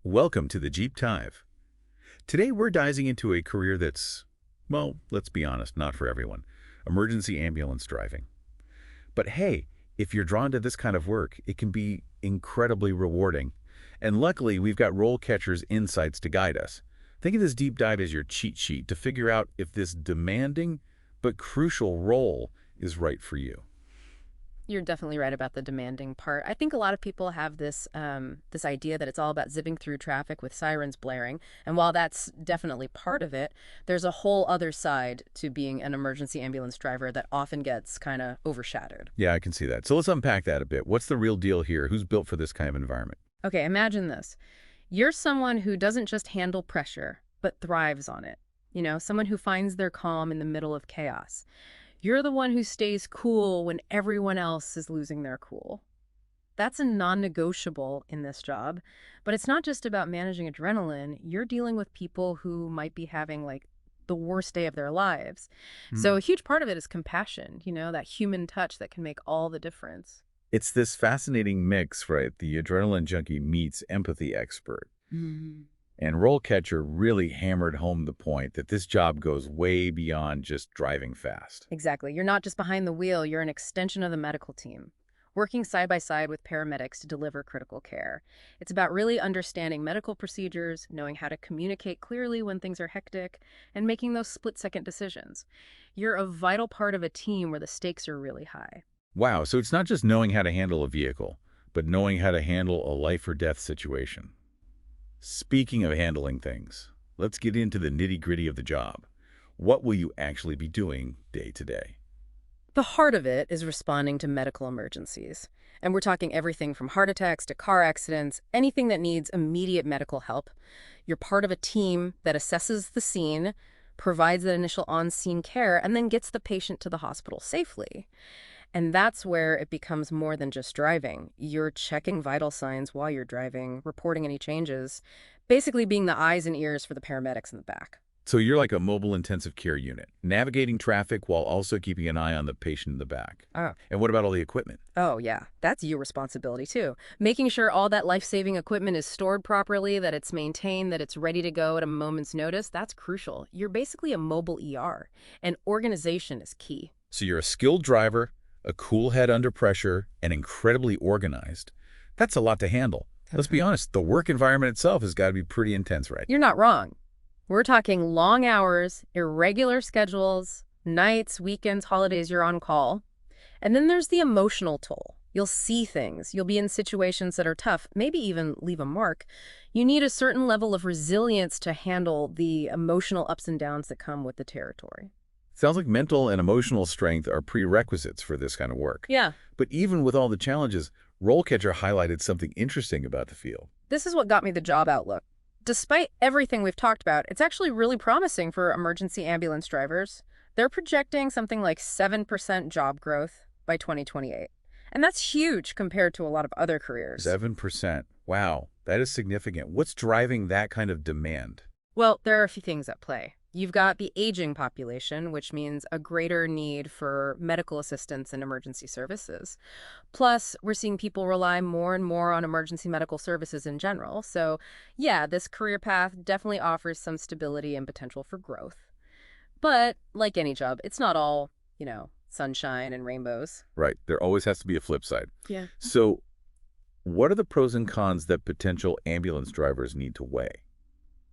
Welcome to the Jeep Dive. Today we're diving into a career that's, well, let's be honest, not for everyone. Emergency ambulance driving. But hey, if you're drawn to this kind of work, it can be incredibly rewarding. And luckily, we've got RoleCatcher's insights to guide us. Think of this deep dive as your cheat sheet to figure out if this demanding but crucial role is right for you. You're definitely right about the demanding part. I think a lot of people have this idea that it's all about zipping through traffic with sirens blaring. And while that's definitely part of it, there's a whole other side to being an emergency ambulance driver that often gets kind of overshadowed. Yeah, I can see that. So let's unpack that a bit. What's the real deal here? Who's built for this kind of environment? Okay, imagine this. You're someone who doesn't just handle pressure, but thrives on it. Someone who finds their calm in the middle of chaos. You're the one who stays cool when everyone else is losing their cool. That's a non-negotiable in this job, but it's not just about managing adrenaline. You're dealing with people who might be having like the worst day of their lives. So a huge part of it is compassion, that human touch that can make all the difference. It's this fascinating mix, right? The adrenaline junkie meets empathy expert. Mhm. And RoleCatcher really hammered home the point that this job goes way beyond just driving fast. Exactly. You're not just behind the wheel, you're an extension of the medical team, working side by side with paramedics to deliver critical care. It's about really understanding medical procedures, knowing how to communicate clearly when things are hectic, and making those split-second decisions. You're a vital part of a team where the stakes are really high. Wow, so it's not just knowing how to handle a vehicle, but knowing how to handle a life or death situation. Speaking of handling things, let's get into the nitty-gritty of the job. What will you actually be doing day to day? The heart of it is responding to medical emergencies. And we're talking everything from heart attacks to car accidents, anything that needs immediate medical help. You're part of a team that assesses the scene, provides that initial on-scene care, and then gets the patient to the hospital safely. And that's where it becomes more than just driving. You're checking vital signs while you're driving, reporting any changes, basically being the eyes and ears for the paramedics in the back. So you're like a mobile intensive care unit, navigating traffic while also keeping an eye on the patient in the back. Oh. And what about all the equipment? Oh, yeah. That's your responsibility, too. Making sure all that life-saving equipment is stored properly, that it's maintained, that it's ready to go at a moment's notice, that's crucial. You're basically a mobile ER, and organization is key. So you're a skilled driver, a cool head under pressure, and incredibly organized. That's a lot to handle. Let's be honest, the work environment itself has got to be pretty intense, right? You're not wrong. We're talking long hours, irregular schedules, nights, weekends, holidays, you're on call. And then there's the emotional toll. You'll see things. You'll be in situations that are tough, maybe even leave a mark. You need a certain level of resilience to handle the emotional ups and downs that come with the territory. Sounds like mental and emotional strength are prerequisites for this kind of work. Yeah. But even with all the challenges, RoleCatcher highlighted something interesting about the field. This is what got me the job outlook. Despite everything we've talked about, it's actually really promising for emergency ambulance drivers. They're projecting something like 7% job growth by 2028. And that's huge compared to a lot of other careers. 7%. Wow, that is significant. What's driving that kind of demand? Well, there are a few things at play. You've got the aging population, which means a greater need for medical assistance and emergency services. Plus, we're seeing people rely more and more on emergency medical services in general. So, yeah, this career path definitely offers some stability and potential for growth. But, like any job, it's not all, sunshine and rainbows. Right, there always has to be a flip side. Yeah. So, what are the pros and cons that potential ambulance drivers need to weigh?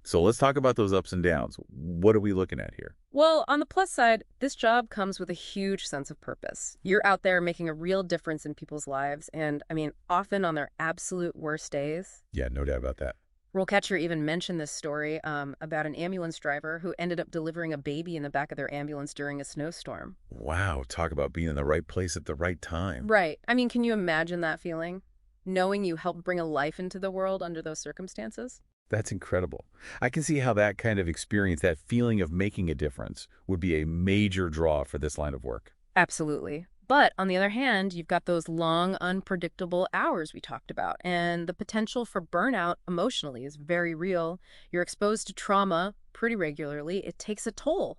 So let's talk about those ups and downs. What are we looking at here? Well, on the plus side, this job comes with a huge sense of purpose. You're out there making a real difference in people's lives, and often on their absolute worst days. Yeah, no doubt about that. RoleCatcher even mentioned this story about an ambulance driver who ended up delivering a baby in the back of their ambulance during a snowstorm. Wow, talk about being in the right place at the right time. Right. Can you imagine that feeling? Knowing you helped bring a life into the world under those circumstances? That's incredible. I can see how that kind of experience, that feeling of making a difference, would be a major draw for this line of work. Absolutely. But on the other hand, you've got those long, unpredictable hours we talked about, and the potential for burnout emotionally is very real. You're exposed to trauma pretty regularly. It takes a toll,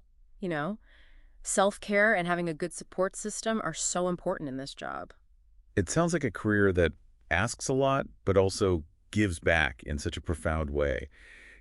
Self-care and having a good support system are so important in this job. It sounds like a career that asks a lot, but also gives back in such a profound way.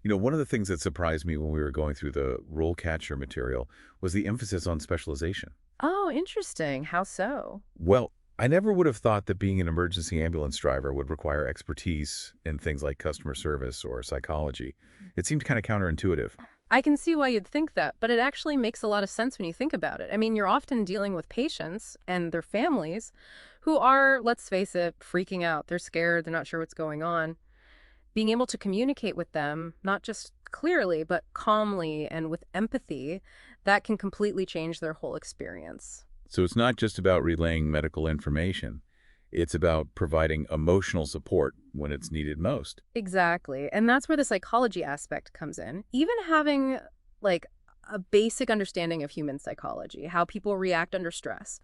One of the things that surprised me when we were going through the RoleCatcher material was the emphasis on specialization. Oh, interesting. How so? Well, I never would have thought that being an emergency ambulance driver would require expertise in things like customer service or psychology. It seemed kind of counterintuitive. I can see why you'd think that, but it actually makes a lot of sense when you think about it. I mean, you're often dealing with patients and their families who are, let's face it, freaking out. They're scared, they're not sure what's going on. Being able to communicate with them, not just clearly, but calmly and with empathy, that can completely change their whole experience. So it's not just about relaying medical information. It's about providing emotional support when it's needed most. Exactly. And that's where the psychology aspect comes in. Even having like a basic understanding of human psychology, how people react under stress,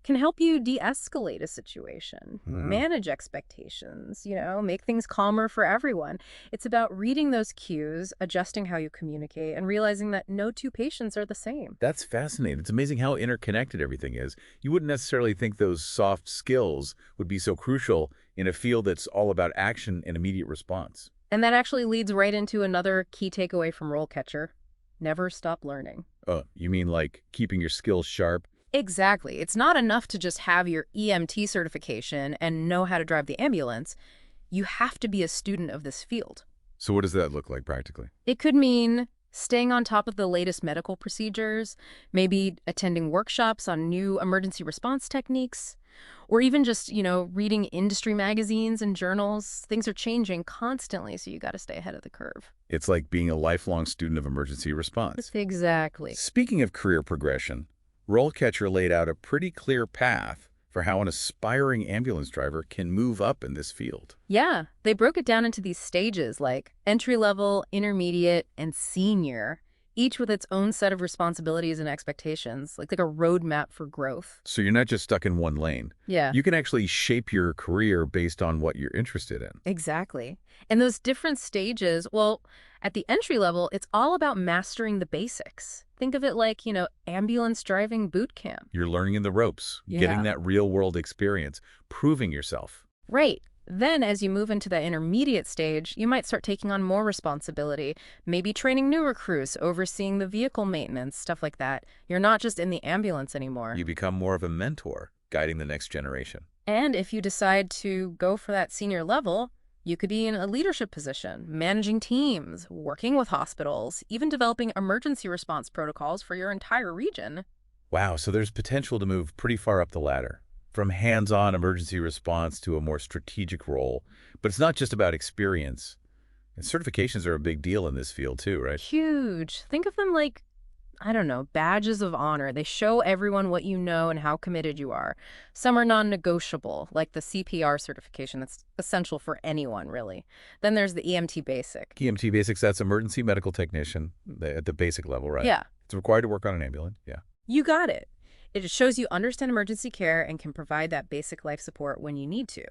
can help you de-escalate a situation, manage expectations, make things calmer for everyone. It's about reading those cues, adjusting how you communicate, and realizing that no two patients are the same. That's fascinating. It's amazing how interconnected everything is. You wouldn't necessarily think those soft skills would be so crucial in a field that's all about action and immediate response. And that actually leads right into another key takeaway from RoleCatcher. Never stop learning. Oh, you mean like keeping your skills sharp? Exactly. It's not enough to just have your EMT certification and know how to drive the ambulance. You have to be a student of this field. So what does that look like practically? It could mean staying on top of the latest medical procedures, maybe attending workshops on new emergency response techniques, or even just, reading industry magazines and journals. Things are changing constantly, so you got to stay ahead of the curve. It's like being a lifelong student of emergency response. Exactly. Speaking of career progression, RoleCatcher laid out a pretty clear path for how an aspiring ambulance driver can move up in this field. Yeah, they broke it down into these stages like entry-level, intermediate, and senior, each with its own set of responsibilities and expectations, like a roadmap for growth. So you're not just stuck in one lane. Yeah. You can actually shape your career based on what you're interested in. Exactly. And those different stages, well, at the entry level, it's all about mastering the basics. Think of it like, ambulance driving boot camp. You're learning in the ropes, getting that real-world experience, proving yourself. Right. Then as you move into the intermediate stage, you might start taking on more responsibility, maybe training new recruits, overseeing the vehicle maintenance, stuff like that. You're not just in the ambulance anymore. You become more of a mentor, guiding the next generation. And if you decide to go for that senior level, you could be in a leadership position, managing teams, working with hospitals, even developing emergency response protocols for your entire region. Wow, so there's potential to move pretty far up the ladder, from hands-on emergency response to a more strategic role. But it's not just about experience. And certifications are a big deal in this field too, right? Huge. Think of them like, I don't know, badges of honor. They show everyone what you know and how committed you are. Some are non-negotiable, like the CPR certification that's essential for anyone, really. Then there's the EMT Basic. EMT Basics, that's emergency medical technician at the basic level, right? Yeah. It's required to work on an ambulance, yeah. You got it. It just shows you understand emergency care and can provide that basic life support when you need to.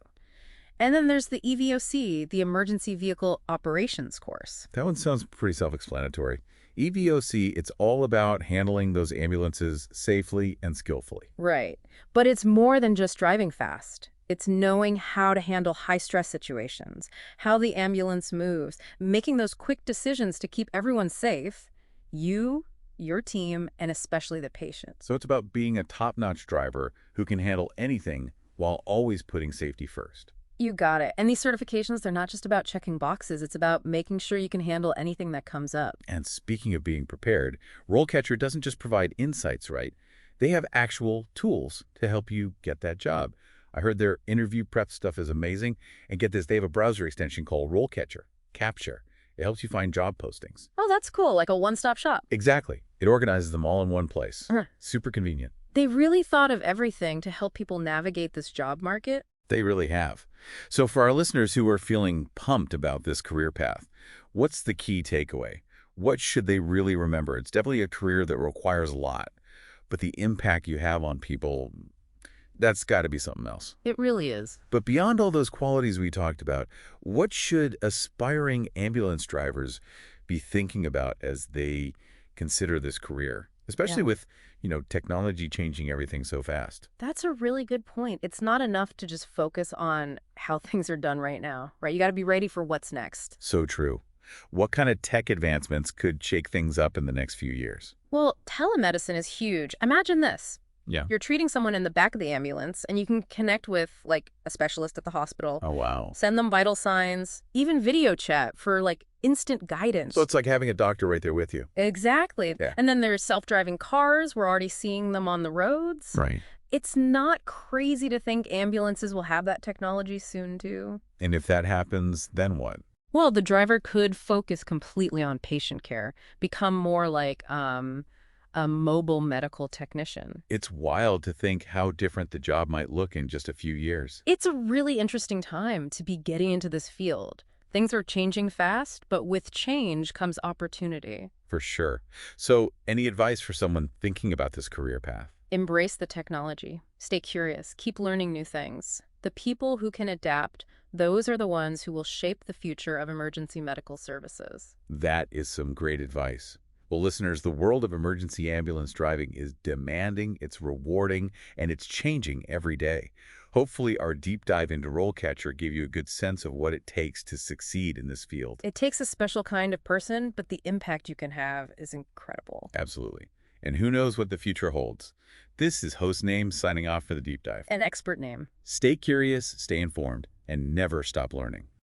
And then there's the EVOC, the Emergency Vehicle Operations course. That one sounds pretty self-explanatory. EVOC, it's all about handling those ambulances safely and skillfully. Right. But it's more than just driving fast. It's knowing how to handle high-stress situations, how the ambulance moves, making those quick decisions to keep everyone safe. You, your team, and especially the patient. So it's about being a top-notch driver who can handle anything while always putting safety first. You got it. And these certifications, they're not just about checking boxes. It's about making sure you can handle anything that comes up. And speaking of being prepared, RoleCatcher doesn't just provide insights, right? They have actual tools to help you get that job. I heard their interview prep stuff is amazing. And get this, they have a browser extension called RoleCatcher, Capture. It helps you find job postings. Oh, that's cool. Like a one-stop shop. Exactly. It organizes them all in one place. Super convenient. They really thought of everything to help people navigate this job market. They really have. So for our listeners who are feeling pumped about this career path, what's the key takeaway? What should they really remember? It's definitely a career that requires a lot, but the impact you have on people, that's got to be something else. It really is. But beyond all those qualities we talked about, what should aspiring ambulance drivers be thinking about as they consider this career? especially Yeah. with, technology changing everything so fast. That's a really good point. It's not enough to just focus on how things are done right now, right? You got to be ready for what's next. So true. What kind of tech advancements could shake things up in the next few years? Well, telemedicine is huge. Imagine this. Yeah. You're treating someone in the back of the ambulance, and you can connect with, like, a specialist at the hospital, Oh, wow. send them vital signs, even video chat for, like, instant So guidance. it's like having a doctor right there with you. Exactly. Yeah. And then there's self-driving cars. We're already seeing them on the roads. Right. It's not crazy to think ambulances will have that technology soon, too. And if that happens, then what? Well, the driver could focus completely on patient care, become more like a mobile medical technician. It's wild to think how different the job might look in just a few years. It's a really interesting time to be getting into this field. Things are changing fast, but with change comes opportunity. For sure. So, any advice for someone thinking about this career path? Embrace the technology. Stay curious. Keep learning new things. The people who can adapt, those are the ones who will shape the future of emergency medical services. That is some great advice. Well, listeners, the world of emergency ambulance driving is demanding, it's rewarding, and it's changing every day. Hopefully, our deep dive into RoleCatcher gave you a good sense of what it takes to succeed in this field. It takes a special kind of person, but the impact you can have is incredible. Absolutely. And who knows what the future holds. This is Host Name signing off for the deep dive. An expert name. Stay curious, stay informed, and never stop learning.